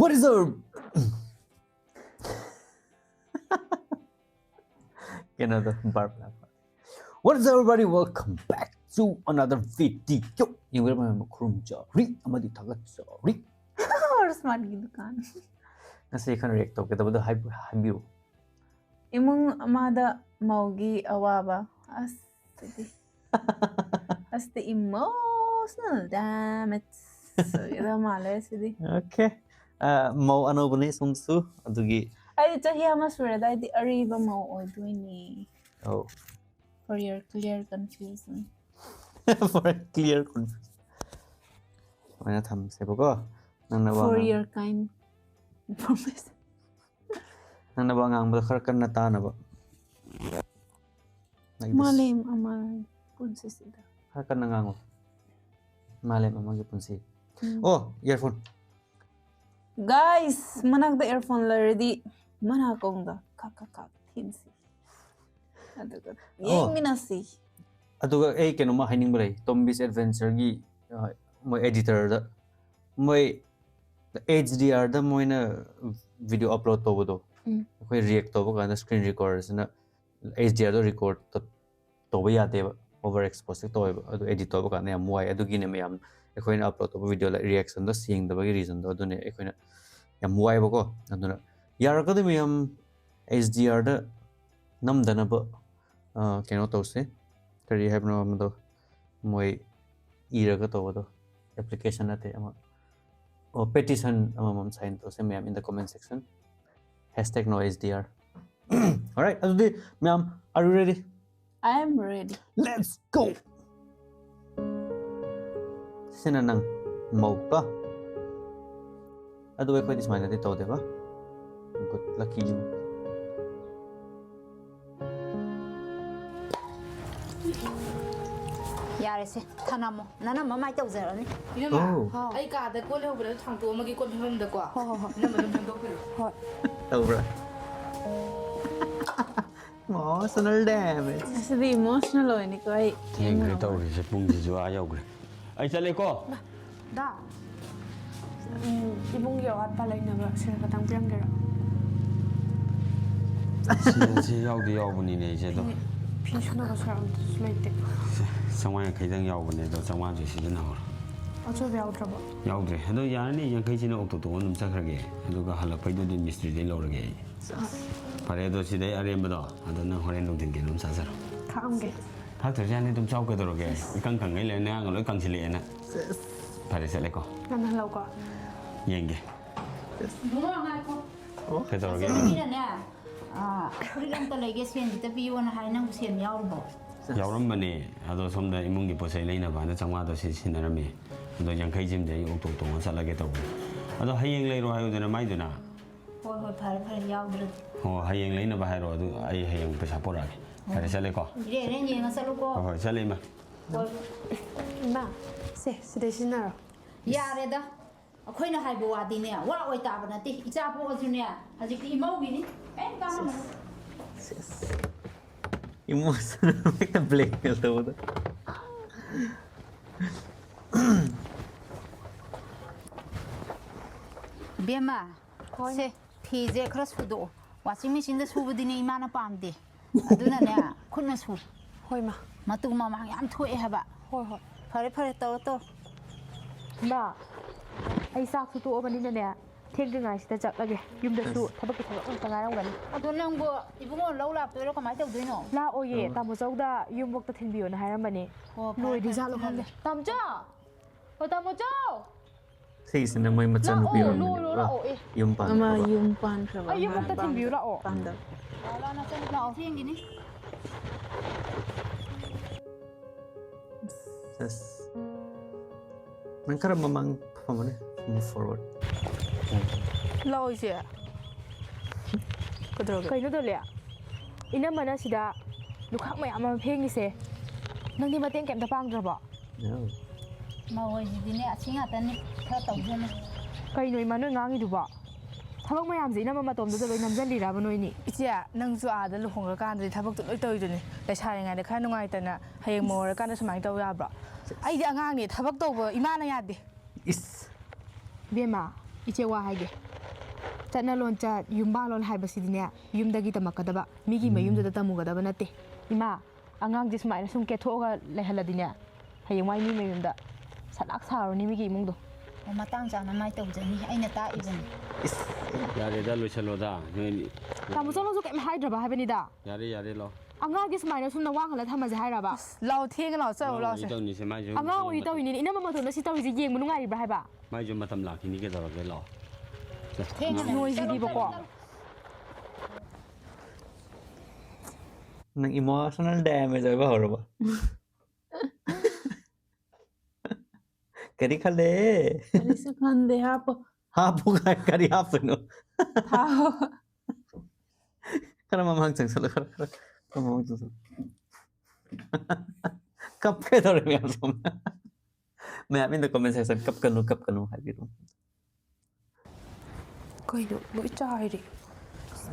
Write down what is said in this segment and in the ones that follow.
What is our another bar? What is everybody? Welcome back to another video. You will remember Krum Jari. Amadi Tagat Jari. Or smart dukan. Nasi kan react to kita betul hype view. EMUNG AMADA MOUGI AWABA. As the emotional damage. So ida malas idi. Okay. Mau ano ba ni sumsu adugi. Ay chahiya masura dai di ariba mau oiduni. Oh. For your clear confusion. For a clear confusion. Mana tham se bogo. For your kind information. Nang nabangang ba khar kan na ta na ba. Malim amal punsi sida. Khar kan nangango. Malim amagi punsi. Oh, earphone. Guys, manag the earphone already. Manakong da kakaka tinsi. Aduga. Yeng minasi. Aduga ay keno ma hining balay. Tombi's Adventure gi mo editor da. Mo HDR da mo na video upload to bodo. Ko react to ba screen recorder na HDR do record to ba yate ba overexpose to ba adu edit to ba na mo ay adu gi ne mayam ko na upload to video like reaction do seeing da ba gi reason do adu ne ko na yam mo ay ba ko adu na yar ka do mayam HDR da nam da na ba keno to se kari have no am do mo ira ka to do application ate ama or petition amam sign to se mayam in the comment section #NoHDR. Alright, ma'am, are you ready? I am ready. Let's go! Sina nang mau ka? Ado ko dismay natin to, diba? Good lucky you. Yarese, tanamo. Nana mama ito zero ni. Oh. Ay kada ko leho bala thang to magi ko thang da kwa. Na man thang do ko. Over. Emotional damage. Kasi the emotional o ni ko ay. Tingre tau ri se pung ji jua yau gre. Ai chale ko. Da. Ibong yo at palay na ba sir katang piang gero. Si yau di yau buni ne je do. Pinch na ko sir ang slate. Sangwa khai dang yau bune do sangwa ji si na ho. Acho biao traba. Yau dre. Hado ya ni yang khai ji na okto to num cha khrage. Hado ga hala pai do din mystery de lo rage. Pare do si dai arem ba do. Hado na horen do din ge num sa sa. Kaam ge. Thak thar ja ni tum chau ke do rage. Ikang kang ngai le na ngal kang si le na. Pare se le ko. Nana lau ko. Yeng ge. Bunga ngai ko. Ke do rage. Ni na ne. Kurigan to lege sen ta pi wona hai nang sen yaw bo. Yauram bane ado somda imungi posai leina ba na changwa do si sinarame ado yang khai jim de okto to sa lage to ado hayeng leiro hayo dana mai dana Hoi hoi phare yaw dre. ho hayeng leina ba hairo ado ai hayeng pesa pora ge pare sale ko Re re ni nga sa lu ko. ho sale ma Ma. Se, sidai sinaro. Yare da. Akhoi na hai bo wadi ne. Wa oi ta ba na ti. Icha po ju ne. Haji ki mau gi ni. En ka ma. Emotional make the blackmail to bodo. Bema. Se phi je khra su do. Washing machine da su bu di ne imana pam de. Aduna ne khunna su. Hoi ma. Matu ma ma yam thoi ha ba. Hoi hoi. Phare to. Ma. Ai sak su tu obani na ne. Theng ngai sida chak lage. Yum da su thabak ki thabak ang ngai ram Ado nang bo ibungo lo la to ro kamai tau dui no. La oye tamo chau da yum bok ta thin biyo na hairam bani. Noi di ja lo kham tam cha. O tamo chau. Say sina may matsan upi ron. Yung pan. Ama yung pan sa ba. Ay yum bok ta thin biyo la o. Panda. Ala na sen na o thing gini. Yes. Nangkara mamang pamane move forward. La oye. Kodro. Kai no do le. Ina mana sida lukhak mai ama pheng ni se. Nang ni mateng kem ta pang dra ba. No. Ma oi di ne achinga tan ni kha tau je ne. Kai noi ma noi ngangi du ba. Thabak mayam ji na ma tom da loi namjan li ra ba noi ni. Ichia nang zu a da lu hong ga kan da thabak tu loi toi du ni. Da sa ngai da kha nungai ta na hayeng mo ra kan da samai tau ya bra. Ai di angang ni thabak tau ba ima na ya de. Is. Bema. 이제 와 하게. 짠나 론자 윰바론 하이버시디네. 윰다기 담아가다바. 미기 마윰다 담무가다바 나때. 이마 안강지 스마일 숨 깨토가 레할라디네. 하영 와이 미 마윰다. 살악 사로니 미기 이몽도. matang jana mai tawjani aina ta ibun 야레다 로샬로다 너희 다무solonso kem haidraba habenida. 야레 로 안강기 스마일 숨나 왕할라 탐마지 하이라바. เราเที่ยงกันเราเจ้าเราสิ 이동 니세 마이좀 안강 우리 떠이니 이나마 마토나 시떠이지 옌무 누가이브라 하이바. 마이좀 마탐 라키니 게더라게 로 노이지디 보고. Nang emotional damage ay ba horrible. Kari khale. Karisu khande hapo. Hapo kari hapo no. Thao. Kara mamang chang sala kara. Mamang chang sala. Kap ke dore me asam. मैं in the comment section kap kanu hai biru. 거이도 뭐 짜이리.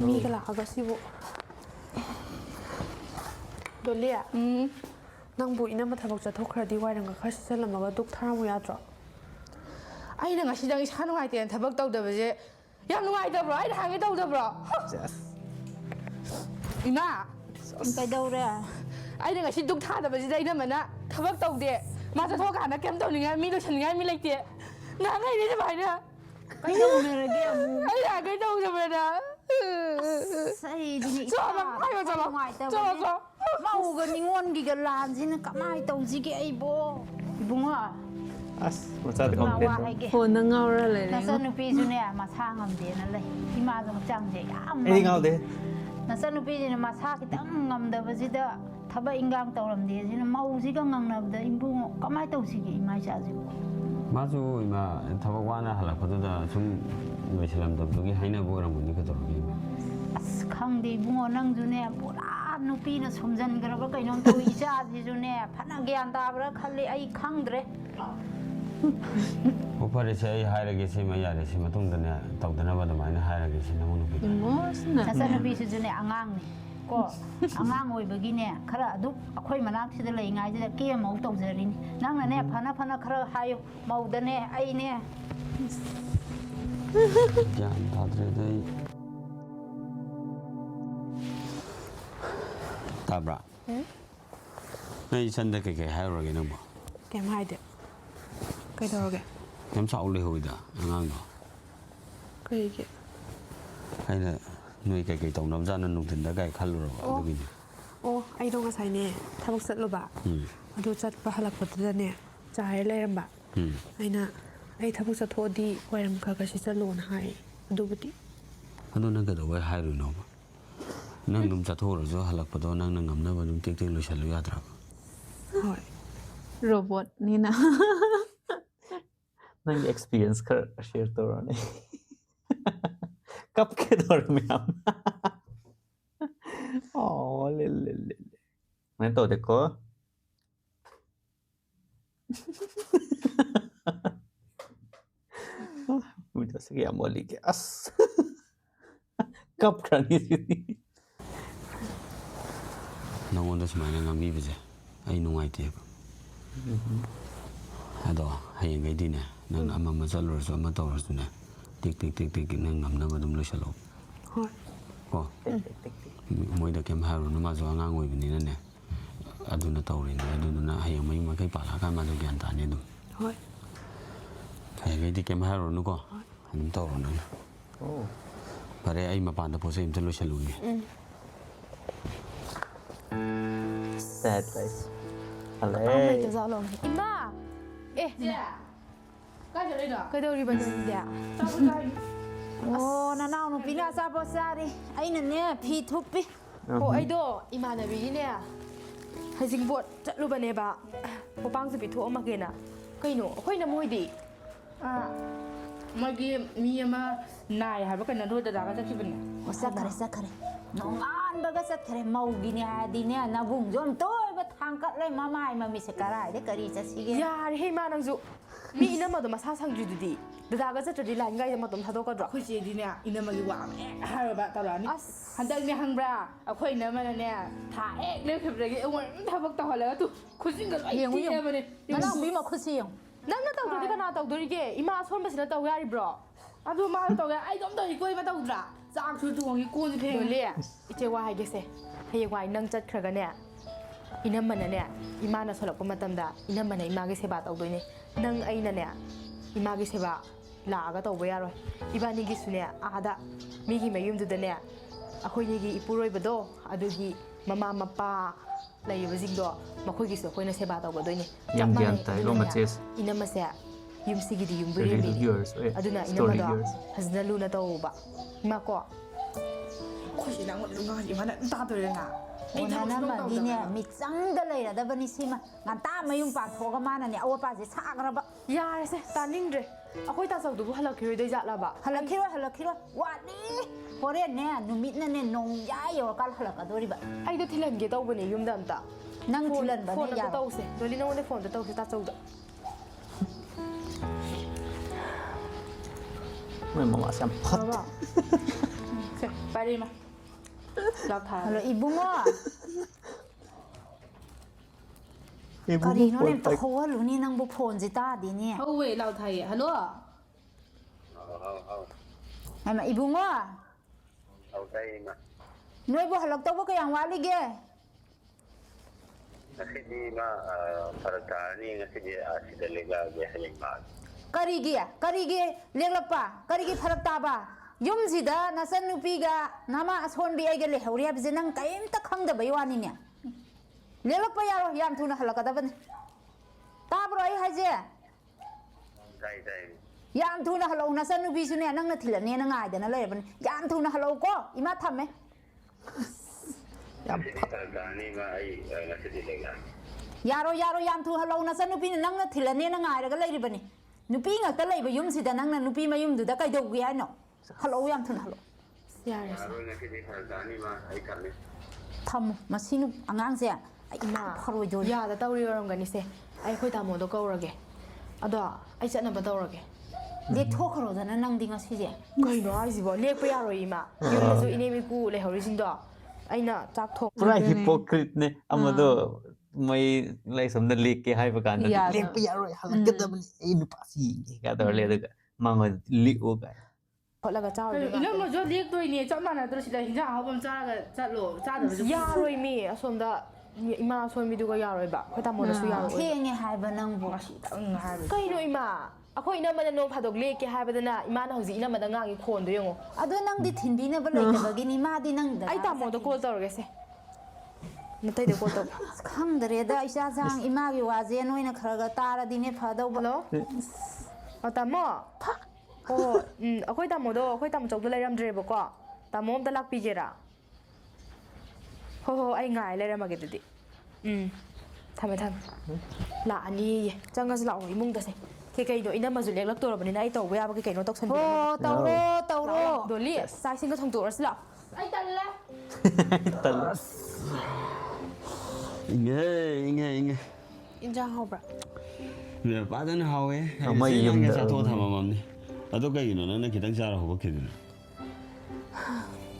미가 나가가 시보. 돌리야. 낭부 이나마 타박 자토크라디 와이랑가 같이 살라마가 독 타라무 야죠. 아이는 가시장이 사는 할 때는 대박 떠오더버지 야 누가 있더브로 아이는 하게 떠오더브로 이마 kaidawra 아이는 가시 독 타더버지 이러면은 대박 떠오대 맞아 더가 하나 겜 떠오니까 미도 쳤니까 미 렉대 나가 이러지 마이나 kaidawrage amu 아이는 하게 떠오더브로다 sai dini 저봐 아이고 저봐 mauga ningon gi ga lan sin kamai tawji ge ai bo ibunga As masa de ma wa complain. hai ge Phone na ngaura le na ne. sanupi su ne ma sa ngam de na lai ima ga chang je yam Ei ngau de. na sanupi ji ma sa ki tang ngam da ba ji da thaba ingang tawram de ji na mau ji ga ngang na da imbungo kamai tawji ge imai cha ji 마주 이마 타박와나 할라코도다 좀 외실람답도기 하이나 보라무니 그더라게 as khang de bungo nang ju ne pura nupi na somjan ga ba kai non to isa ji ju ne phana gyan ta bra khali ai khang dre 오빠레세 하이라게 세마 야레세 마동드네 떡드나바도 많이 하이라게 세 너무 높이 Emotional. na sanupi su ju ne angang ni ko angang oi bagi ne khara adu akhoi manak thi da lai ngai ji da ke mau taw jari ni nang na ne phana khara hayo mau da ne ai ne 야 다들에도 타브라 네 이선데 그게 하이라게 너무 kem haide. Kaidoroge. 좀 싸울래 호이다 안간거 그이게. 하이나 누이 그게 동남자는 농된다 가이 칼로로 어디니 아이도 가사이네. 타박 셋로바. 아도 잣바 할락버드네. 자해 레람바. 아이나 아이 타박 셋토디 와이람 가가시 셋로나 하이. 아도부디. 아도는 그도 왜 하이루노 난 놈자 토로서 할락버도 나는 남나바 좀 띵띵 로샬로 야더라 호이. Robot ni na. Nang experience kar share to rane. Kap ke dore me am. Oh le. मैं तो देखो मुझे से क्या बोली के अस कब करनी थी 너원도 수많은 감비비제 아이 농아이티에고 아도 하영게디네 난 아마 맞을러서 아마 떠러서네 틱틱틱틱 난 감나바 좀 로샬로 호이. 어 모이다 캠 하루 너마저 안강 오이비니네 아두나 떠오리네 아두나 하영 마이 마kai 발라가 마도 간다네 도 호이. 하영게디 캠 하루 누고 안 떠오르네 oh 바래 아이 마반다 보세 임들 로샬로니 sad guys 아메 ale 자살로. 임마. 에. 가져리다 kaidoriban데. o na nau nu pina sa bo sari ai na ne phi thupi 어 아이도 이마나비네. 하징봇 잣루바네 바. 보방스 비토 엄마게나. 그이노. 거이나 모이디. ꯃꯥꯒꯤ ꯃꯤ ꯑꯃ ꯅꯥꯏ ꯍꯥꯏꯕ ꯀꯩꯅꯣ ꯑꯗꯨꯗꯒ ꯆꯠꯈꯤꯕꯅꯦ o sakare nongan baga sat kare maugi ne adi ne na bung jom toy ba thangkat lai mamai mami se karai de kari cha sige 야리 헤이마 낭주. 미 이나마도 마사 상주두디. 다다가 저저리 라인가이 마도 타도거든. အခွင့်အရေးဒီเนี่ยအင်းမကြီးဝါမယ်ဟာရပါတော်လားနိဟန်တက်မြဟန်ဘရာအခွင့်နမနဲ့ថាเอ๊ะเรื่องဖြစ်တယ်အဝန်ထဘကတော်လဲသူခုစင်ကလည်း yeng ဒီ yeng မနေ na nau bi ma khusi yong 남나 떡들이 가나 떡들이게 이마 손 베스나 떡 야리 브로. ꯑꯗꯨ ꯃꯥꯅ ꯇꯧꯒꯦ ꯑꯩ ꯑꯗꯨꯝ ꯇꯧꯏ ꯀꯣꯏꯕ ꯇꯧꯗ꯭ꯔꯥ ꯆꯥꯛꯁꯨ ꯊꯣꯡꯉꯤ ꯀꯣꯟꯁꯨ ꯐꯦꯡꯉꯤ ꯂꯣꯂꯤ ꯏꯆꯦ ꯋꯥ ꯍꯥꯏꯒꯦꯁꯦ ꯍꯌꯦꯡꯋꯥꯏ ꯅꯪ ꯆꯠꯈ꯭ꯔꯒꯅꯦ 이남만네 이마나 설럭 봄마담다 이남만네 이마게 세바 떠도이네 능 아이나네 이마게 세바 라가 떠보 야로 이바니기수네 아다 미기 매윤두다네 아코이니기 이쁘로이버도 아두기 마마 마빠 레이버징도 마코이기수 코이나 세바 떠보도이네 양기한타 이거 맞지스 이남마세 윰시기디 윰부리미 아두나 이남마도 하즈나 루나 떠오바 이마코 코시랑 누가 이마나 따도래나 오나나마디네 미짱다 레이라다바니 시마 간다 마윰 빠토가 마나네 아와빠지 사그라바 야레세 따닝드레 아코이 따서두부 할라키로이데 자라바 할라키로 와니 호레네 누밋나네 농야요 깔 할라카도리바 아이도 틸란게 떠보네 윰담다 낭 틸란바네 폰도 야 떠오세 너리 너네 폰도 떠오세 따서우다 왜 뭐가 참 팟. 빨리 마 할로 이붕어 거리노네 호월루니 낭부 폰지 따디니 허웨 라우타이 할로 하마 이붕어 Autayma. 노이부 할럭떠보 그냥 와리게 Nasidi ma paratani nasidi asidalega behalimad. करीगी लेलपा करीगी फरक ताबा युमजिदा नसन नुपीगा नामा असोन बी आइगे ले हौरिया बिजे नंग कायमता खंगदबा यानिने लेलपा यारो याम थुना हलकदबने ताब्रो आई हाजे Dai. याम थुना हलो नसन नुपी सुने नंग न थिलने नंग आइदना लेबने याम थुना हलो को इमा थमे Paratani ma ai nasidi lega. यारो याम थु हलो नसन नुपी नंग न थिलने नंग आइरगा लेरिबने नुपी ngakta leiba yumsida nangna nupi mayumduda kaidoggi haino halo yam thun halo 야레세 Aro nasidi paratani ma ai kame. thamu masinu angangse 이마 faroi do 야다 떠우리 여러분가니세 아이 코이 다모도 거우러게 아도 아이 짠나봐 떠우러게 데 thokhrojana nangdi ngasije 그이노 아이지보 렉빠 야로 이마 여기서 이네미꾸 레허리신도 아이나 짝톡 पूरा hypocrite ने amado mai lai samna lek ke hai bakan lek pa yaroi halakadabni ei nupasi ka dor le daga manga liko ga 콜라가 짜오리 이런 거저 렉도이니 짬마나 들으시다 인자 아홉번 짜가 짤로 짜더죠 야로 이미 손다 이마 손미두가 야로이바 코이 다모다수 야로 thenge haiba nangbu 응 하루 그이노 이마 아코 이나마나 노 파독 레케 하이바드나 이마나 호지 이나마다 ngang 콘도 용어 ado nangdi thinbina ba leitebagini madi nangda 아이 다모도 콜 떠러게세 나타이데 콜 떠 khangdreda isajang imagi waje noina kharaga taradine phadawbalo 어 다모 아코이 다모도 아코이 다모 쪽도 레람드레버고 다모 엄다 락비게라 호호 아이 nga이 레람하게드디 타메 라니 짱가스 라오 이몽다세 케케이도 이나마주 렉락도라버니나 아이 떠고 야바게 케이노 떡선 oh tawro 돌리 사이싱가 통도라스 라 아이 딸라 Inge. 인자 하오브라 Nè ba tan hao ấy. Mà dùng cái sao thua thầm mà đi. Ở đâu cái gì nó kita cara hao cái gì.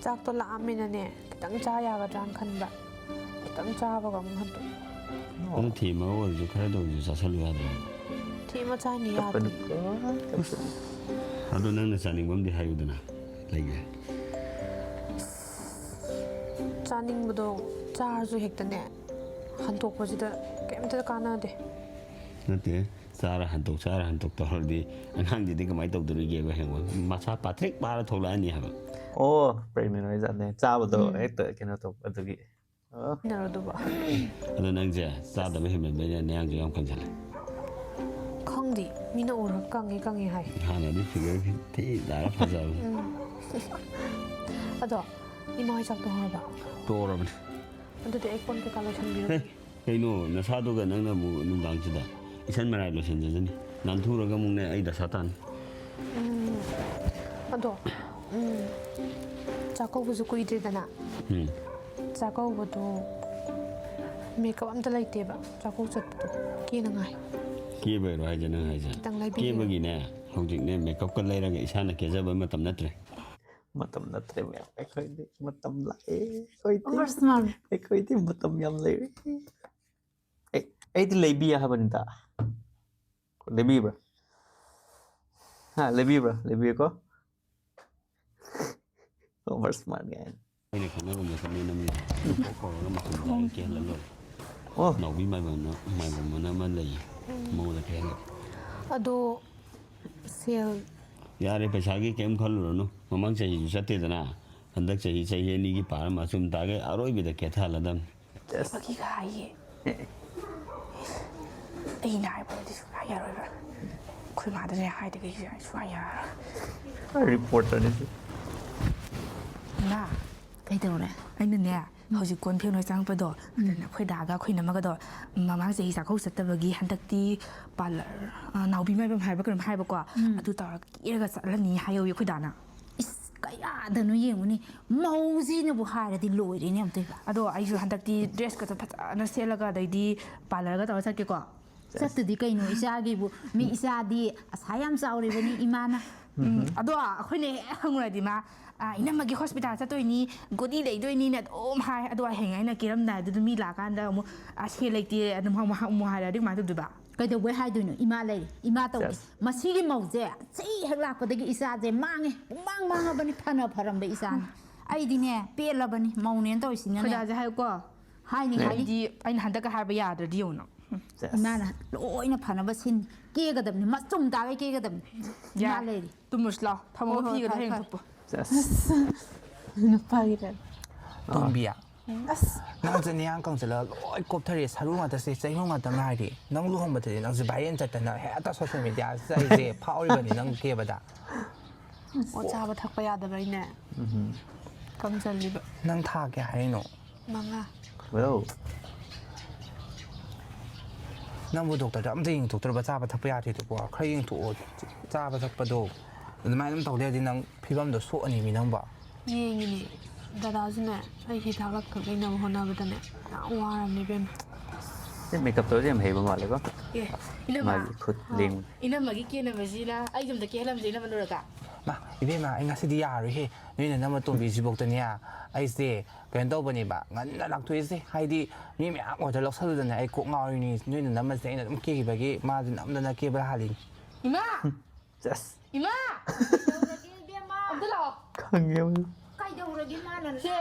짝도 라면이네 기땅 짜야가 장 큰바 기땅 짜바가 뭔한도 Nó thì mà ở chỗ cái đó thì sao sao lừa được. 티마 짜니야 Ở đâu nó sao nên đi hay được nè. Lấy cái. 짜닝부도 짜르주 핵더네 한톡버지다 깸다 까나데 Nó thế. Sao hàn tục tao đi. Anh hàng gì thì cái máy tàu từ cái cái hàng mà sao Patrick ba là thôi là anh nhỉ hả? oh premium noi jane chabado ekta kena to adugi 나로도바 Ở đâu năng gì? Sao đó mới hiểu mình bây giờ nang gì không cần chả. 컹디 미나 오르 깡이 하이 Hàng này đi figure thì đã là phải rồi. 아도 이마이 짝도 하바 To rồi. 근데 액본 그 깔로 참비로 Cái nó sao đâu cái năng là một nung đằng chứ đó. Isan mà lại lo sen chân nan thu rồi cái mùng này ai đã sát tan. 아도 짜고부즈 꾸이드다나 짜고부도 메이크업 암다 라이테바 짜고 젖도 끼나가이 Kia về rồi hay cho nên hay chứ. 기땅 라이비 Kia bởi gì nè, không chừng nên mẹ cốc cất lấy ra cái sao là kia ra với mà tầm đất rồi. matam na trem ai khoi di matam lai khoi ti Osman ai khoi ti matam yam le ai ti lebi ha banita lebi bra ha lebi ko over smart guy. ꯑꯩꯅ ꯈꯪꯅꯔꯝꯕ ꯈꯪꯅꯔꯝꯃꯤ ꯀꯧꯔꯒ ꯃꯇꯝꯗ ꯑꯩ ꯀꯦꯍꯜꯂ ꯂꯣꯏ Oh, ꯅꯥꯎꯕꯤ ꯃꯥꯏꯕꯝꯅ ꯑꯃ ꯂꯩꯌꯦ ꯃꯉꯣꯟꯗ ꯀꯦꯍꯜꯂ ꯑꯗꯣ ꯁꯦꯜ ꯌꯥꯔꯦ ꯄꯩꯁꯥꯒꯤ ꯀꯩꯝ ꯈꯜꯂꯨꯔꯅꯨ ꯃꯃꯥꯡ ꯆꯍꯤꯁꯨ ꯆꯠꯇꯦꯗꯅ ꯍꯟꯗꯛ ꯆꯍꯤ ꯑꯅꯤꯒꯤ ꯄꯥꯔ ꯃꯆꯨꯝ ꯇꯥꯒꯩ ꯑꯔꯣꯏꯕꯗ ꯀꯦꯊꯍꯜꯂꯗꯝꯅꯤ ꯕꯒꯤꯒ ꯍꯥꯏꯌꯦ ꯑꯩꯅ ꯍꯥꯏꯕꯗꯤ ꯁꯨꯡꯌꯥ ꯌꯥꯔꯣꯏꯕ ꯑꯩꯈꯣꯏ ꯃꯥꯗꯅꯦ ꯍꯥꯏꯗꯒꯤ ꯁꯨꯡꯌꯥ ꯌꯥꯔꯣꯏ reporter is. ꯅꯥ ꯀꯩꯗꯧꯔꯦ ꯑꯩꯅꯅꯦ ꯍꯧꯖꯤꯛ ꯀꯣꯟ ꯐꯦꯡꯅꯣꯏ ꯆꯪꯉꯛꯄꯗꯣ ꯑꯗꯨꯅ ꯑꯩꯈꯣꯏ ꯗꯥꯒ ꯑꯩꯈꯣꯏ ꯅꯝꯃꯒꯗꯣ ꯃꯃꯥꯡ ꯆꯍꯤ ꯆꯥꯛꯀꯧ ꯆꯠꯇꯕꯒꯤ ꯍꯟꯗꯛꯇꯤ ꯄꯥꯔꯂꯔ ꯅꯥꯎꯕꯤ ꯃꯥꯏꯕꯝ ꯍꯥꯏꯕ ꯀꯩꯅꯣꯝ ꯍꯥꯏꯕꯀꯣ ꯑꯗꯨ ꯇꯧꯔꯒ ꯀꯦꯔꯒ ꯆꯠꯂꯅꯤ ꯍꯥꯏꯌꯧꯋꯤ ꯑꯩꯈꯣꯏ ꯗꯥꯅ ꯀꯌꯥꯗꯅꯣ ꯌꯦꯡꯉꯨꯅꯤ ꯃꯧꯁꯤꯅꯕꯨ ꯍꯥꯏꯔꯗꯤ ꯂꯣꯏꯔꯦꯅꯦ ꯑꯝꯇꯣꯏꯕ ꯑꯗꯣ ꯑꯩꯁꯨ ꯍꯟꯗꯛꯇꯤ ꯗ꯭ꯔꯦꯁꯀꯗꯣ ꯐꯖꯅ ꯁꯦꯠꯂꯒ ꯑꯗꯩꯗꯤ ꯄꯥꯔꯂꯔꯒ ꯇꯧꯔ ꯆꯠꯀꯦꯀꯣ ꯆꯠꯇꯗꯤ ꯀꯩꯅꯣ ꯏꯆꯥꯒꯤꯕꯨ ꯃꯤ ꯏꯆꯥꯗꯤ ꯑꯁꯥ ꯌꯥꯝ ꯆꯥꯎꯔꯤꯕꯅꯤ ꯏꯃꯥꯅ ꯑꯗꯣ ꯑꯩꯈꯣꯏꯅ ꯍꯦꯛ ꯍꯪꯉꯨꯔꯗꯤ ꯃꯥ ꯏꯅꯝꯃꯒꯤ ꯍꯣꯁꯄꯤꯇꯥꯜ ꯆꯠꯇꯣꯏꯅꯤ ꯒꯨꯂꯤ ꯂꯩꯗꯣꯏꯅꯤꯅ ꯑꯗꯨꯝ ꯍꯥꯏ ꯑꯗꯣ ꯍꯌꯦꯡ ꯑꯩꯅ ꯀꯦꯔꯝꯗꯥꯏꯗꯨꯗ ꯃꯤ ꯂꯥꯛꯀꯥꯟꯗ ꯑꯃꯨꯛ ꯁꯦꯜ ꯂꯩꯇꯦ ꯑꯗꯨꯝ ꯑꯃꯨꯛ ꯍꯥꯏꯔꯗꯤ ꯀꯃꯥꯏꯅ ꯇꯧꯗꯣꯏꯕ ꯀꯩꯗꯧꯕꯩ ꯍꯥꯏꯗꯣꯏꯅꯣ ꯏꯃꯥ ꯂꯩꯔꯤ ꯏꯃꯥ ꯇꯧꯒꯦ ꯃꯁꯤꯒꯤ ꯃꯧꯁꯦ ꯆꯍꯤ ꯍꯦꯛ ꯂꯥꯛꯄꯗꯒꯤ ꯏꯆꯥꯁꯦ ꯃꯥꯡꯉꯦ ꯄꯨꯡꯃꯥꯡ ꯃꯥꯡꯉꯕꯅꯤ ꯐꯔꯝꯕ ꯏꯆꯥꯅꯤ ꯑꯩꯗꯤꯅꯦ ꯄꯦꯜꯂꯕꯅꯤ ꯃꯧꯅꯦꯅ ꯇꯧꯔꯤꯁꯤꯅꯅꯦ ꯈꯣꯏꯗꯥꯁꯦ ꯍꯥꯏꯌꯨꯀꯣ ꯍꯥꯏꯅꯤ ꯑꯩꯅ ꯍꯟꯗꯛꯀ ꯍꯥꯏꯕ ꯌꯥꯗ꯭ꯔꯗꯤ ꯌꯦꯡꯉꯨꯅ ꯏꯃꯥꯅ ꯂꯣꯏꯅ ꯐꯅꯕ ꯁꯤꯟ ꯀꯦꯒꯗꯕꯅꯤ ꯃꯆꯨꯝ ꯇꯥꯒꯩ ꯀꯦꯒꯗꯕꯅꯤ ꯏꯃꯥ ꯂꯩꯔꯤ ꯇꯨꯝꯃꯨꯔꯁꯤ ꯂꯥꯎ ꯊꯝꯃꯒ ꯐꯤꯒꯗꯣ ꯍꯌꯦꯡ ꯊꯨꯞꯄꯨ ꯅꯨꯄꯥꯒꯤꯗ ꯇꯣꯝꯕꯤꯌꯥ ꯑꯁ ꯅꯪꯁꯦ ꯅꯤꯌꯥꯡ ꯀꯪꯁꯤꯜꯂꯒ ꯂꯣꯏ ꯀꯣꯞꯊꯔꯦ ꯁꯔꯨ ꯉꯥꯛꯇꯁꯦ ꯆꯩꯅꯨ ꯉꯥꯛꯇ ꯉꯥꯏꯔꯤ ꯅꯪ ꯂꯨꯍꯣꯡꯕꯗꯗꯤ ꯅꯪꯁꯦ ꯚꯥꯏꯔꯦꯟ ꯆꯠꯇꯅ ꯍꯦꯛꯇ ꯁꯣꯁꯤꯌꯦꯜ ꯃꯤꯗꯤꯌꯥꯁꯤꯗ ꯑꯩꯁꯦ ꯐꯥꯎꯔꯤꯕꯅꯤ ꯅꯪ ꯀꯦꯕꯗ ꯑꯣ ꯆꯥꯕ ꯊꯛꯄ ꯌꯥꯗꯕꯩꯅꯦ ꯀꯪꯁꯜꯂꯤꯕ ꯅꯪ ꯊꯥ ꯀꯌꯥ ꯍꯥꯏꯔꯤꯅꯣ 5 Well, ꯅꯪꯕꯨ ꯗꯣꯛꯇꯔꯗ ꯑꯝꯇ ꯌꯦꯡꯊꯣꯛꯇ꯭ꯔꯕ ꯆꯥꯕ ꯊꯛꯄ ꯌꯥꯗ꯭ꯔꯤꯗꯨꯀꯣ ꯈꯔ ꯌꯦꯡꯊꯣꯛꯑꯣ ꯆꯥꯕ ꯊꯛꯄꯗꯣ ꯑꯗꯨꯃꯥꯏꯅ ꯑꯗꯨꯝ ꯇꯧꯗ꯭ꯔꯗꯤ ꯅꯪ ꯐꯤꯕꯝꯗꯣ ꯁꯣꯛꯑꯅꯤꯃꯤ ꯅꯪꯕ ꯌꯦꯡꯉꯤꯅꯦ ꯗꯗꯥꯁꯨꯅꯦ ꯑꯩ ꯍꯤꯗꯥꯛ ꯂꯥꯡꯊꯛ ꯂꯩꯅꯕ ꯍꯣꯠꯅꯕꯗꯅꯦ ꯌꯥꯝ ꯋꯥꯔꯕꯅꯦ ꯏꯕꯦꯝꯃ makeup to him hey male ba. Inama Magi khut ling. inamagi kenabasina ai jumda kelamje inama luraga 마 이베마 ꯑꯩ ꯉꯁꯤꯗꯤ ꯌꯥꯔꯣꯏꯍꯦ ꯅꯣꯏꯅ ꯅꯝꯃ ꯇꯣꯝꯕꯤꯁꯤꯐꯧꯇꯅꯦ ꯑꯩꯁꯦ ꯀꯩꯅꯣ ꯇꯧꯕꯅꯦꯕ ꯉꯟꯅ ꯂꯥꯛꯊꯣꯛꯏꯁꯦ ꯍꯥꯏꯗꯤ ꯃꯤ ꯃꯌꯥꯝ ꯑꯣꯔꯗꯔ ꯂꯧꯁꯜꯂꯨꯗꯅ ꯑꯩ ꯀꯣꯛ ꯉꯥꯎꯔꯤꯅꯤ ꯅꯣꯏꯅ ꯅꯝꯃꯁꯦ ꯑꯩꯅ ꯑꯗꯨꯝ ꯀꯦꯈꯤꯕꯒꯤ ꯃꯥꯁꯦ ꯅꯝꯗꯅ ꯀꯦꯕ ꯍꯥꯜꯂꯤꯅꯤ ima Just. ima amda lao Kangyo. ꯀꯩꯗꯧꯔꯒꯦ ꯃꯥꯅ se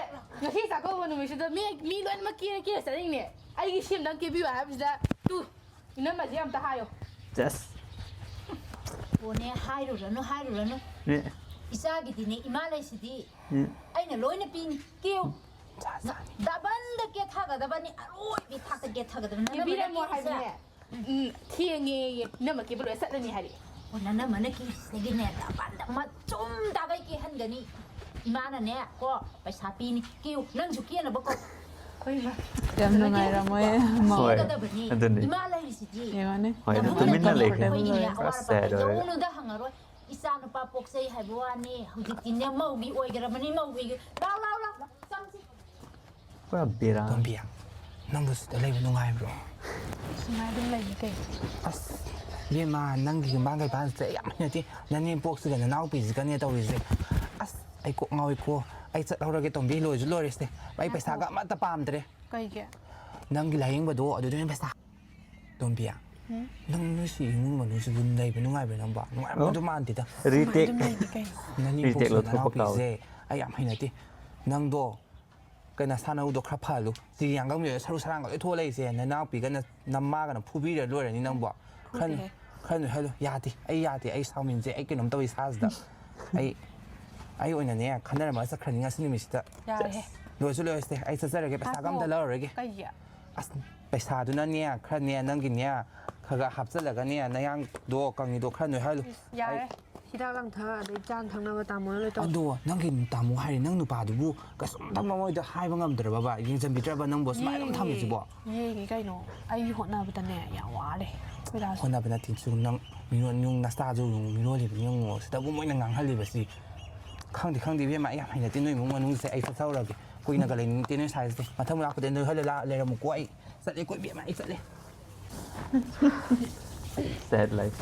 ngasi sakau numisuda mi loin ma kira saringne ai gi sim dang kebiu habisda tu inama je amta hayo Just. 오네 하이루라노 Yeah. 이사기디네 이말레시디 아이나 로이나 핀 끼우 다반다 게 타가다바니 아로이 타가 게 타가다바니 kebira mo habine thienge inama kebulu satani hari 오나나 마나키 세기네 다반다 마좀 다가이게 한가니 이마나네 고 바샤피니 끼우 넌주 끼나 버거 koima ꯌꯥꯝ ꯅꯨꯡꯉꯥꯏꯔꯝꯃꯣꯏ Hoy. 타가다바니 Aduni. 이말레시디 ꯌꯦꯡꯉꯣꯅꯦ Hoy, tumina leke. ꯄꯨꯔꯥ Sad oi. ꯌꯧꯅꯨꯗ ꯍꯪꯉꯔꯣꯏ ꯏꯆꯥ ꯅꯨꯄꯥ ꯄꯣꯛꯆꯩ ꯍꯥꯏꯕ ꯋꯥꯅꯤ ꯍꯧꯖꯤꯛꯇꯤꯅꯦ ꯃꯧꯒꯤ ꯑꯣꯏꯒꯔꯕꯅꯤ ꯃꯧꯒꯤ ꯂꯥꯎ ꯆꯪꯁꯤ Pura bira. ꯇꯣꯝꯕꯤꯌꯥ ꯅꯪꯕꯨ ꯁꯤꯗ ꯂꯩꯕ ꯅꯨꯡꯉꯥꯏꯕ꯭ꯔꯣ ꯁꯨꯃꯥꯏꯅ ꯑꯗꯨꯝ ꯂꯩꯅꯤ ꯀꯩ ꯑꯁ ꯏꯕꯦꯝꯃ ꯅꯪꯒꯤ ꯌꯨꯝꯕꯥꯡ ꯀꯩꯕꯥꯜꯁꯦ ꯌꯥꯝ ꯍꯩꯅꯗꯦ ꯅꯅꯦꯝꯄꯣꯛꯁꯤꯒ ꯅꯅꯥꯎꯄꯤꯁꯤꯒꯅꯦ ꯇꯧꯔꯤꯁꯦ ꯑꯁ ꯑꯩ ꯀꯣꯛ ꯉꯥꯎꯏꯀꯣ ꯑꯩ ꯆꯠꯍꯧꯔꯒꯦ ꯇꯣꯝꯕꯤ ꯂꯣꯏꯁꯨ ꯂꯣꯏꯔꯤꯁꯦ ꯑꯩ ꯄꯩꯁꯥꯒ ꯑꯃꯠꯇ ꯄꯥꯝꯗ꯭ꯔꯦ ꯀꯩꯒꯤ ꯅꯪꯒꯤ ꯂꯥꯏꯌꯦꯡꯕꯗꯣ ꯑꯗꯨꯗ ꯄꯩꯁꯥ ꯇꯣꯝꯕꯤꯌꯥ ꯅꯪ ꯅꯣꯏꯁꯤ ꯏꯃꯨꯡ ꯃꯅꯨꯡꯁꯤꯕꯨ ꯂꯩꯕ ꯅꯨꯡꯉꯥꯏꯕ꯭ꯔꯥ ꯅꯪꯕ ꯅꯨꯡꯉꯥꯏꯕꯗꯨ ꯃꯥꯟꯗꯦꯗ Retake. ꯑꯗꯨꯝ ꯂꯩꯅꯤ ꯀꯩ ꯅꯅꯦꯝꯄꯣꯛꯁꯤꯒ ꯅꯅꯥꯎꯄꯤꯁꯦ ꯑꯩ ꯌꯥꯝ ꯍꯩꯅꯗꯦ ꯅꯪꯗꯣ ꯀꯩꯅꯣ ꯁꯥꯟꯅꯧꯗꯣ ꯈꯔ ꯐꯍꯜꯂꯨ ꯁꯤ ꯌꯥꯡꯒꯪ ꯁꯔꯨ ꯁꯔꯥꯡꯒ ꯂꯣꯏ ꯊꯣꯛꯑ ꯂꯩꯔꯤꯁꯦ ꯅꯅꯥꯎꯄꯤꯒꯅ ꯅꯃꯥꯒꯅ ꯐꯨꯕꯤꯔ ꯂꯣꯏꯔꯅꯤ ꯅꯪꯕꯣꯈꯔ ꯍꯜꯂꯨ ꯌꯥꯗꯦ ꯑꯩ ꯁꯥꯎꯅꯤꯡꯁꯦ ꯑꯩ ꯀꯩꯅꯣꯝ ꯇꯧꯏ ꯏꯁꯥꯁꯤꯗ ꯑꯩ ꯑꯣꯏꯅꯅꯦ ꯈꯟꯅꯔꯝꯃꯒ ꯆꯠꯈ꯭ꯔꯅꯤ ꯉꯁꯤ ꯅꯨꯃꯤꯠꯁꯤꯗ ꯌꯥꯔꯦꯍꯦ ꯂꯣꯏꯔꯁꯦ ꯑꯩ ꯆꯠꯆꯔꯒꯦ ꯄꯩꯁꯥꯒ ꯑꯝꯇ ꯂꯧꯔꯔꯣꯏꯒꯦ ꯀꯩꯒꯤ ꯑꯁ ꯄꯩꯁꯥꯗꯨꯅꯅꯦ ꯈꯔꯅꯦ ꯅꯪꯒꯤꯅꯦ ꯈꯔ ꯍꯥꯞꯆꯜꯂꯒꯅꯦ ꯅꯌꯥꯡꯗꯣ ꯀꯪꯉꯤꯗꯣ ꯈꯔ ꯅꯣꯏꯍꯜꯂꯨ ꯌꯥꯔꯦ ꯍꯤꯗꯥꯛ ꯂꯥꯡꯊꯛ ꯑꯗꯩ ꯆꯥꯅ ꯊꯛꯅꯕ ꯇꯥꯃꯣꯅ ꯂꯣꯏ ꯇꯧ ꯑꯗꯣ ꯅꯪꯒꯤ ꯇꯥꯃꯣ ꯍꯥꯏꯔꯤ ꯅꯪ ꯅꯨꯄꯥꯗꯨꯕꯨ ꯀꯩꯁꯨꯝꯇ ꯃꯃꯣꯏꯗ ꯍꯥꯏꯕ ꯉꯝꯗ꯭ꯔꯕ ꯌꯦꯡꯁꯤꯟꯕꯤꯗ꯭ꯔꯕ ꯅꯪꯕꯨ ꯁꯨꯃꯥꯏꯅ ꯑꯗꯨꯝ ꯊꯝꯃꯤꯁꯤꯕꯣ ꯌꯦꯡꯉꯤ ꯀꯩꯅꯣ ꯑꯩ ꯍꯣꯠꯅꯕꯗꯅꯦ ꯌꯥꯝ ꯋꯥꯔꯦ ꯀꯣꯏꯂꯥꯁ ꯍꯣꯠꯅꯕ ꯅꯠꯇꯦ ꯅꯪ ꯅꯨꯡ ꯅꯁꯇꯥꯁꯨ ꯃꯤꯔꯣꯜꯂꯤꯕ ꯌꯦꯡꯉꯣ ꯁꯤꯗꯕꯨ ꯃꯣꯏꯅ ꯉꯥꯡꯍꯜꯂꯤꯕꯁꯤ ꯈꯪꯗꯦ ꯏꯕꯦꯝꯃ ꯑꯩ ꯌꯥꯝ ꯍꯩꯅꯗꯦ ꯅꯣꯏ ꯏꯃꯨꯡ ꯃꯅꯨꯡꯁꯦ ꯑꯩ ꯆꯠꯆꯧꯔꯒꯦ ꯀꯨꯏꯅꯒ ꯂꯩꯅꯤꯡꯗꯦ ꯅꯣꯏ ꯁꯥꯏꯁꯦ ꯃꯊꯪ ꯂꯥꯛꯄꯗ ꯅꯣꯏꯍꯜꯂ ꯂꯩꯔꯝꯃꯨꯀꯣ ꯑꯩ ꯆꯠꯂꯦ ꯀꯣ ꯏꯕꯦꯝꯃ ꯑꯩ ꯆꯠꯂꯦ Sad life.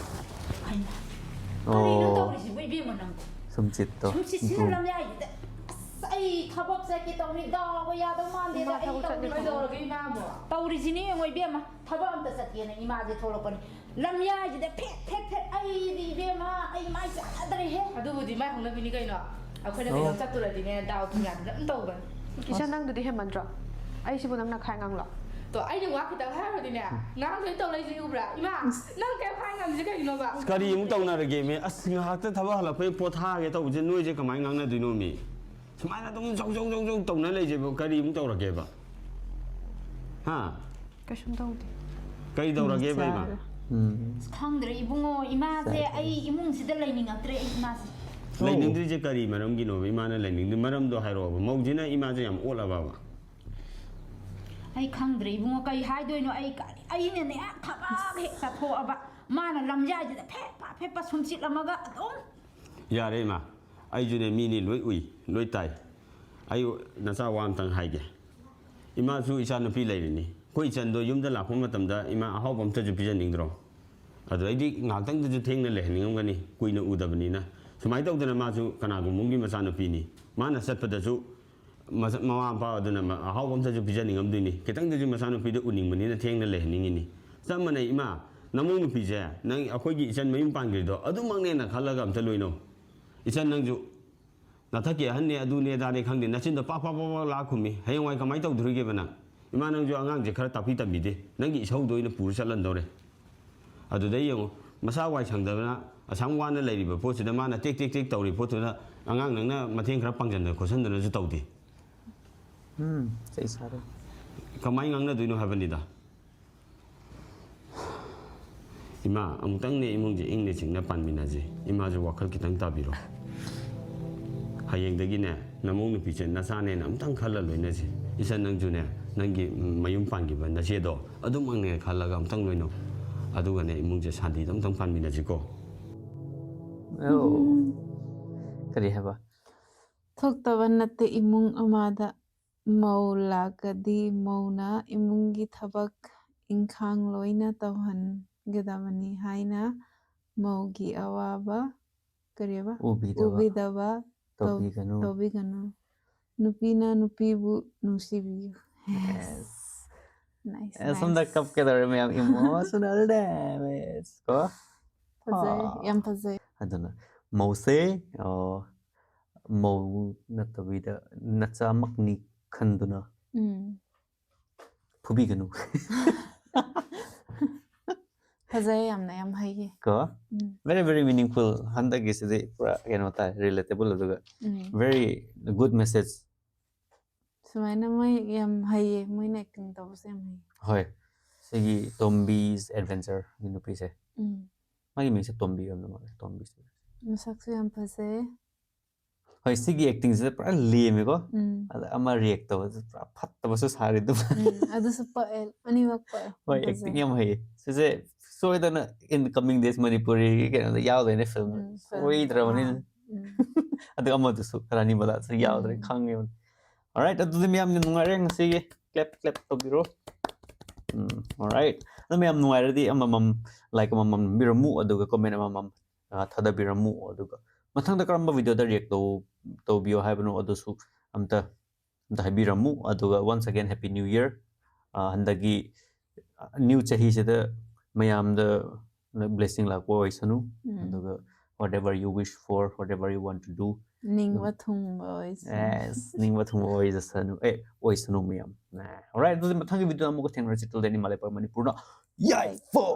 ꯀꯔꯤꯅꯣ Oh. ꯇꯧꯔꯤꯁꯤꯕꯨ ꯏꯕꯦꯝꯃ ꯅꯪ Sumchit to. ꯁꯤꯟꯅꯔꯝ ꯌꯥꯏꯗ ꯑꯁ ꯑꯩ ꯊꯕꯛ ꯆꯠꯀꯦ ꯇꯧꯅꯤ ꯗꯥꯎꯒ ꯌꯥꯗꯧ ꯃꯥꯟꯗꯦꯗ ꯑꯩ ꯀꯩꯗꯧꯔꯒꯦ ꯏꯃꯥꯕꯣ ꯇꯧꯔꯤꯁꯤꯅꯦ ꯌꯦꯡꯉꯣ ꯏꯕꯦꯝꯃ ꯊꯕꯛ ꯑꯝꯇ ꯆꯠꯀꯦꯅ ꯏꯃꯥꯁꯦ ꯊꯣꯛꯂꯛꯄꯅꯤ ꯂꯝꯌꯥꯏꯁꯤꯗ ꯐꯦꯠ ꯑꯩꯗꯤ ꯏꯕꯦꯝꯃ ꯑꯩ ꯃꯥꯏ ꯆꯥꯗ꯭ꯔꯦꯍꯦ ꯑꯗꯨꯕꯨꯗꯤ ꯃꯥꯏ ꯍꯧꯅꯕꯤꯅꯤ ꯀꯩꯅꯣ ꯑꯩꯈꯣꯏꯅ ꯀꯩꯅꯣ ꯆꯠꯇꯨꯔꯗꯤꯅꯦ ꯗꯥꯎ ꯊꯨꯝ ꯌꯥꯗꯅ ꯑꯗꯨꯝ ꯇꯧꯕꯅꯤ ꯏꯆꯟ ꯅꯪꯗꯨꯗꯤ ꯍꯦꯟꯃꯟꯗ꯭ꯔꯣ ꯑꯩꯁꯤꯕꯨ ꯅꯪꯅ ꯈꯥꯏ ꯉꯥꯡꯂꯣ ꯇꯣ ꯑꯩꯅ ꯋꯥ ꯈꯤꯇꯪ ꯍꯥꯏꯔꯨꯔꯗꯤꯅꯦ ꯉꯥꯡꯗꯣꯏ ꯇꯧ ꯂꯩꯁꯤ ꯎꯕ꯭ꯔꯥ ꯏꯃꯥ ꯅꯪ ꯀꯩꯝ ꯍꯥꯏ ꯉꯝꯗ꯭ꯔꯤ ꯀꯩꯒꯤꯅꯣꯕ ꯀꯔꯤ ꯑꯃꯨꯛ ꯇꯧꯅꯔꯒꯦ ꯃꯤ ꯑꯁ ꯉꯥꯏꯍꯥꯛꯇ ꯊꯕꯛ ꯍꯜꯂꯛꯄꯩ ꯄꯣꯊꯥꯒꯦ ꯇꯧꯕꯁꯦ ꯅꯣꯏꯁꯦ ꯀꯃꯥꯏꯅ ꯉꯥꯡꯅꯗꯣꯏꯅꯣ ꯃꯤ ꯁꯨꯃꯥꯏꯅ ꯑꯗꯨꯝ ꯖꯧ ꯖꯧ ꯖꯧ ꯖꯧ ꯇꯧꯅ ꯂꯩꯁꯦꯕ ꯀꯔꯤ ꯑꯃꯨꯛ ꯇꯧꯔꯒꯦꯕ ꯍꯥ ꯀꯩꯁꯨꯝ ꯇꯧꯗꯦ ꯀꯔꯤ ꯇꯧꯔꯒꯦꯕ ꯏꯃꯥ ꯈꯪꯗ꯭ꯔꯦ ꯏꯕꯨꯡꯉꯣ ꯏꯃꯥꯁꯦ ꯑꯩ ꯏꯃꯨꯡꯁꯤꯗ ꯂꯩꯅꯤꯡꯉꯛꯇ꯭ꯔꯦ ꯑꯩ ꯏꯃꯥꯁꯦ ꯂꯩꯅꯤꯡꯗ꯭ꯔꯤꯁꯦ ꯀꯔꯤ ꯃꯔꯝꯒꯤꯅꯣꯕ ꯏꯃꯥꯅ ꯂꯩꯅꯤꯡꯗ꯭ꯔꯤ ꯃꯔꯝꯗꯣ ꯍꯥꯏꯔꯛꯑꯣꯕ ꯃꯧꯁꯤꯅ ꯏꯃꯥꯁꯦ ꯌꯥꯝ ꯑꯣꯠꯂꯕꯕ ꯑꯩ ꯈꯪꯗ꯭ꯔꯦ ꯏꯕꯨꯡꯉꯣ ꯀꯩ ꯍꯥꯏꯗꯣꯏꯅꯣ ꯑꯩꯅꯅꯦ ꯊꯕꯛ ꯍꯦꯛ ꯆꯠꯊꯣꯛꯑꯕ ꯃꯥꯅ ꯂꯝꯖꯥꯏꯁꯤꯗ ꯐꯦꯠꯄ ꯁꯨꯝꯆꯤꯠꯂꯝꯃꯒ ꯑꯗꯨꯝ ꯌꯥꯔꯦ ꯏꯃꯥ ꯑꯩꯁꯨꯅꯦ ꯃꯤꯅꯤ ꯂꯣꯏ ꯎꯏ ꯂꯣꯏ ꯇꯥꯏ ꯑꯩ ꯅꯆꯥ ꯋꯥ ꯑꯝꯇꯪ ꯍꯥꯏꯒꯦ ꯏꯃꯥꯁꯨ ꯏꯆꯥ ꯅꯨꯄꯤ ꯂꯩꯔꯤꯅꯤ ꯑꯩꯈꯣই ꯏꯆꯟꯗꯣ ꯌꯨꯝꯗ ꯂꯥꯛꯄ ꯃꯇꯝꯗ ꯏꯃꯥ ꯑꯍꯥꯎꯕ ꯑꯝꯇꯁꯨ ꯄꯤꯖꯅꯤꯡꯗ꯭ꯔꯣ ꯑꯗꯣ ꯑꯩꯗꯤ ꯉꯥꯏꯍꯥꯛꯇꯪꯗꯁꯨ ꯊꯦꯡꯅ ꯂꯩꯍꯟꯅꯤꯡꯉꯝꯒꯅꯤ ꯀꯨꯏꯅ ꯎꯗꯕꯅꯤꯅ ꯁꯨꯃꯥꯏꯅ ꯇꯧꯗꯅ ꯃꯥꯁꯨ ꯀꯅꯥꯒꯨꯝꯕꯒꯤ ꯃꯆꯥꯅꯨꯄꯤꯅꯤ ꯃꯥꯅ ꯆꯠꯄꯗꯁꯨ ꯃꯃꯥ ꯃꯄꯥ ꯑꯗꯨꯅ ꯑꯍꯥꯎꯕ ꯑꯝꯇꯁꯨ ꯄꯤꯖꯅꯤꯡꯉꯝꯗꯣꯏꯅꯤ ꯈꯤꯇꯪꯗꯁꯨ ꯃꯆꯥꯅꯨꯄꯤꯗ ꯎꯅꯤꯡꯕꯅꯤꯅ ꯊꯦꯡꯅ ꯂꯩꯍꯟꯅꯤꯡꯉꯤꯅꯤ ꯆꯞ ꯃꯥꯟꯅꯩ ꯏꯃꯥ ꯅꯃꯧ ꯅꯨꯄꯤꯁꯦ ꯅꯪ ꯑꯩꯈꯣꯏꯒꯤ ꯏꯆꯟ ꯃꯌꯨꯝ ꯄꯥꯟꯈ꯭ꯔꯤꯗꯣ ꯑꯗꯨꯃꯛꯅꯦꯅ ꯈꯜꯂꯒ ꯑꯝꯇ ꯂꯣꯏꯅꯧ ꯏꯆꯟ ꯅꯪꯁꯨ 나타게 한네 아두네 다네 강데 나친도 빡빡빡빡 라쿠미 해영와이 가만히 떠들으게በ나 이만한주 안강제 khara tapi tabide nangi isaudoina pur chalandore adudai yeng masawai sangdabana asangwana leiriba pochida mana tek tek tek tawri potuna angang nangna mateng khara pangjanda khosandana ju tawdi sei sare kamai ngangna duino habanida ima amutang ne imungje ingne chingna panminaje ima ju wakhal kitang tabiro hayengdagine namong nu pichen nasane namtang khala loinaje isan nangjune nangi mayum pangiba nasedo adumangne khalaga amtang loino adugane imungje sandi damtang panminaje ko kari haba थोक्तबा नते इमुंग अमादा मौला कदी मौना इमुंगी थबक इंखांग लोइना तवहन गदमनी हाइना मौगी अवाबा करियबा उबिदबा तोबिगनु नुपीना नुपीबु नुसिबियु nice asunda kap ke dare me emotional damage ko fazai yam fazai aduna mause mau natabida nachamakni khanduna phubiganu fazai yamna yam haige ko very very meaningful handa giside pura kenota relatable aduga very good message sumaina mai yam haige moi na acting tawse yam haige hoy sigi Tombi's adventure ginu pise magi mi se Tombi amna Tombi masakse yam fazai hoy sigi acting se pura leme ko ada ama react to pura phatta basu sari du adu suppa ani wakpa hoy acting yam haye se soidana in the coming days Manipuri ke na yaw ne film oi dramani adu ama du su rani bala se yaw dre khang yon alright adu de miam nungare ngsi clap clap to biro alright adu miam nungare di amam like amam biramu adu ga comment amam thada biramu adu ga mathang da karamba video da react to bio haibano adu su amta biramu adu ga once again happy new year handagi new chahi se da mayam the blessing la ko isanu adu ga whatever you wish for whatever you want to do ningwa thung boys yes ningwa thung boys asanu oisanu mayam alright adu mathang video amuko thengra chitul deni male pa manipur na yai for